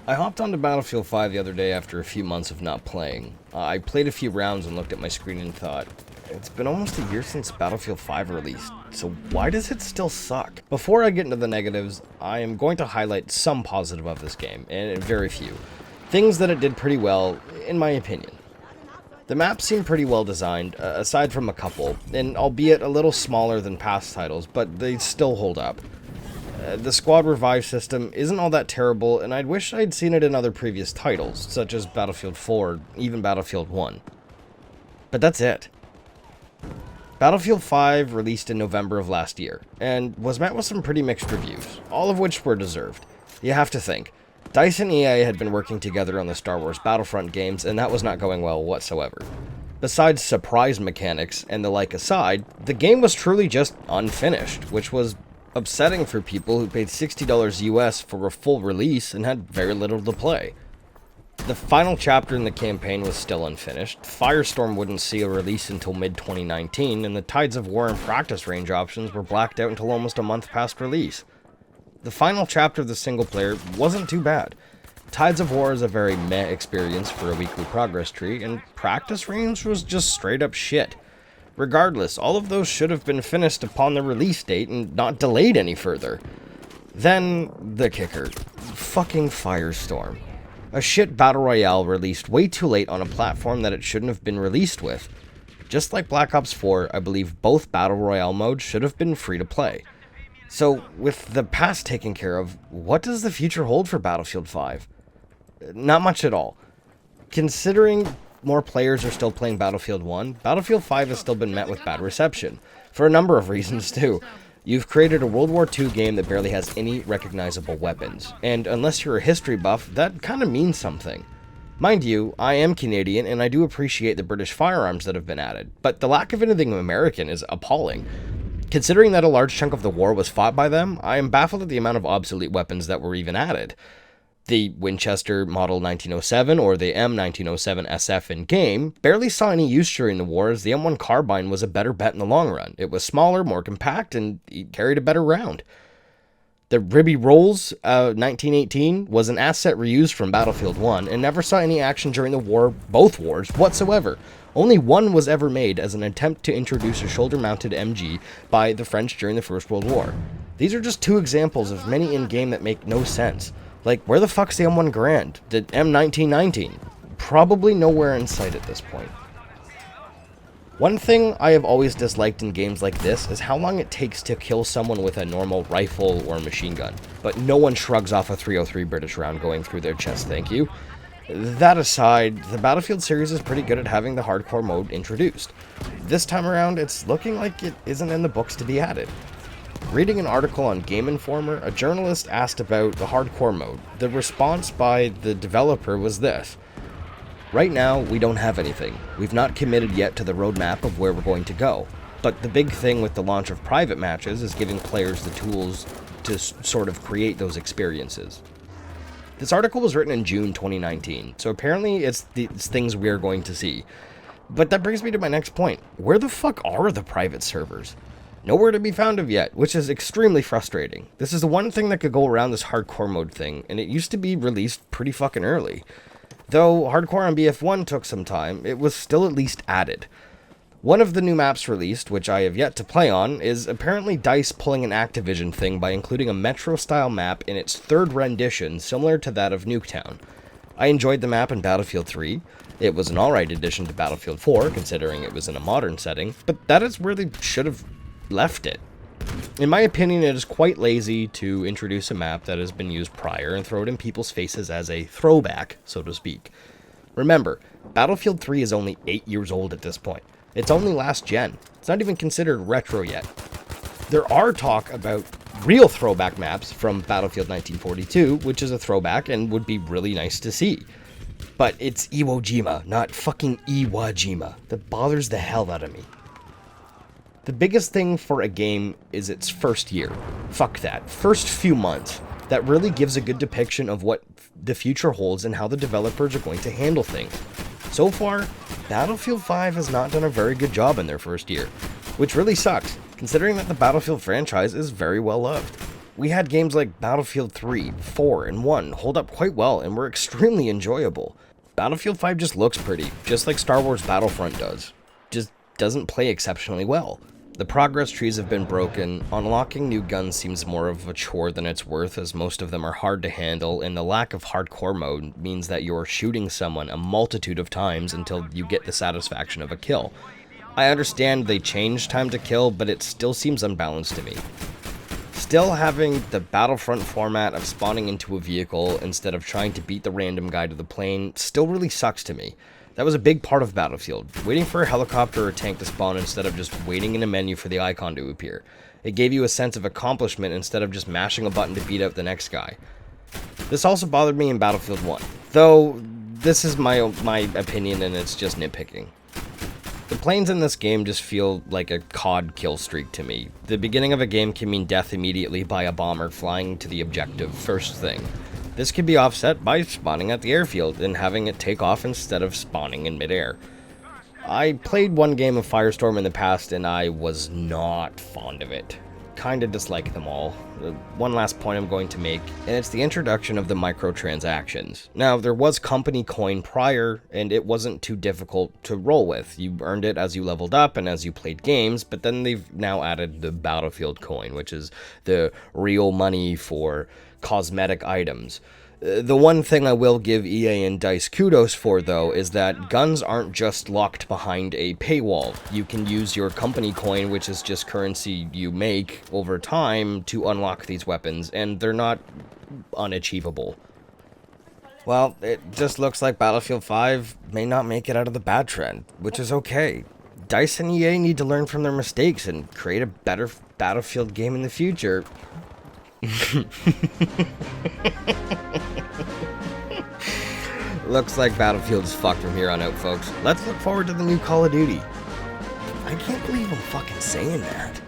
I hopped onto Battlefield 5 the other day after a few months of not playing. I played a few rounds and looked at my screen and thought, it's been almost a year since Battlefield 5 released, so why does it still suck? Before I get into the negatives, I am going to highlight some positive of this game, and very few. Things that it did pretty well, in my opinion. The maps seem pretty well designed, aside from a couple, and albeit a little smaller than past titles, but they still hold up. The squad revive system isn't all that terrible, and I'd wish I'd seen it in other previous titles, such as Battlefield 4, even Battlefield 1. But that's it. Battlefield 5 released in November of last year, and was met with some pretty mixed reviews, all of which were deserved. You have to think. DICE and EA had been working together on the Star Wars Battlefront games, and that was not going well whatsoever. Besides surprise mechanics and the like aside, the game was truly just unfinished, which was upsetting for people who paid $60 US for a full release and had very little to play. The final chapter in the campaign was still unfinished, Firestorm wouldn't see a release until mid-2019, and the Tides of War and practice range options were blacked out until almost a month past release. The final chapter of the single player wasn't too bad. Tides of War is a very meh experience for a weekly progress tree, and practice range was just straight up shit. Regardless, all of those should have been finished upon the release date and not delayed any further. Then, the kicker. Fucking Firestorm. A shit battle royale released way too late on a platform that it shouldn't have been released with. Just like Black Ops 4, I believe both battle royale modes should have been free to play. So, with the past taken care of, what does the future hold for Battlefield 5? Not much at all. Considering more players are still playing Battlefield 1, Battlefield 5 has still been met with bad reception, for a number of reasons too. You've created a World War II game that barely has any recognizable weapons, and unless you're a history buff, that kinda means something. Mind you, I am Canadian and I do appreciate the British firearms that have been added, but the lack of anything American is appalling. Considering that a large chunk of the war was fought by them, I am baffled at the amount of obsolete weapons that were even added. The Winchester Model 1907 or the M1907 SF in-game barely saw any use during the war, as the M1 carbine was a better bet in the long run. It was smaller, more compact, and it carried a better round. The Ribby Rolls 1918 was an asset reused from Battlefield 1 and never saw any action during the war, both wars, whatsoever. Only one was ever made as an attempt to introduce a shoulder-mounted MG by the French during the First World War. These are just two examples of many in-game that make no sense. Like, where the fuck's the M1 Garand? The M1919? Probably nowhere in sight at this point. One thing I have always disliked in games like this is how long it takes to kill someone with a normal rifle or machine gun, but no one shrugs off a 303 British round going through their chest, thank you. That aside, the Battlefield series is pretty good at having the hardcore mode introduced. This time around, it's looking like it isn't in the books to be added. Reading an article on Game Informer, a journalist asked about the hardcore mode. The response by the developer was this: "Right now, we don't have anything. We've not committed yet to the roadmap of where we're going to go. But the big thing with the launch of private matches is giving players the tools to sort of create those experiences." This article was written in June 2019, so apparently it's things we're going to see. But that brings me to my next point. Where the fuck are the private servers? Nowhere to be found of yet, which is extremely frustrating. This is the one thing that could go around this hardcore mode thing, and it used to be released pretty fucking early. Though hardcore on BF1 took some time, it was still at least added. One of the new maps released, which I have yet to play on, is apparently DICE pulling an Activision thing by including a Metro-style map in its third rendition, similar to that of Nuketown. I enjoyed the map in Battlefield 3. It was an alright addition to Battlefield 4, considering it was in a modern setting, but that is where they should have left it. In my opinion, it is quite lazy to introduce a map that has been used prior and throw it in people's faces as a throwback, so to speak. Remember, Battlefield 3 is only 8 years old at this point. It's only last gen. It's not even considered retro yet. There are talk about real throwback maps from Battlefield 1942, which is a throwback and would be really nice to see. But it's Iwo Jima, not fucking Iwo Jima. That bothers the hell out of me. The biggest thing for a game is its first year. Fuck that. First few months. That really gives a good depiction of what the future holds and how the developers are going to handle things. So far, Battlefield 5 has not done a very good job in their first year, which really sucks, considering that the Battlefield franchise is very well loved. We had games like Battlefield 3, 4, and 1 hold up quite well and were extremely enjoyable. Battlefield 5 just looks pretty, just like Star Wars Battlefront does. Just doesn't play exceptionally well. The progress trees have been broken, unlocking new guns seems more of a chore than it's worth as most of them are hard to handle, and the lack of hardcore mode means that you're shooting someone a multitude of times until you get the satisfaction of a kill. I understand they changed time to kill, but it still seems unbalanced to me. Still, having the Battlefront format of spawning into a vehicle instead of trying to beat the random guy to the plane still really sucks to me. That was a big part of Battlefield, waiting for a helicopter or tank to spawn instead of just waiting in a menu for the icon to appear. It gave you a sense of accomplishment instead of just mashing a button to beat out the next guy. This also bothered me in Battlefield 1, though this is my opinion and it's just nitpicking. The planes in this game just feel like a COD kill streak to me. The beginning of a game can mean death immediately by a bomber flying to the objective first thing. This can be offset by spawning at the airfield and having it take off instead of spawning in midair. I played one game of Firestorm in the past and I was not fond of it. Kinda dislike them all. One last point I'm going to make, and it's the introduction of the microtransactions. Now, there was company coin prior, and it wasn't too difficult to roll with. You earned it as you leveled up and as you played games, but then they've now added the Battlefield coin, which is the real money for cosmetic items. The one thing I will give EA and DICE kudos for, though, is that guns aren't just locked behind a paywall. You can use your company coin, which is just currency you make over time, to unlock these weapons, and they're not unachievable. Well, it just looks like Battlefield 5 may not make it out of the bad trend, which is okay. DICE and EA need to learn from their mistakes and create a better Battlefield game in the future. Looks like Battlefield's fucked from here on out, folks. Let's look forward to the new Call of Duty. I can't believe I'm fucking saying that.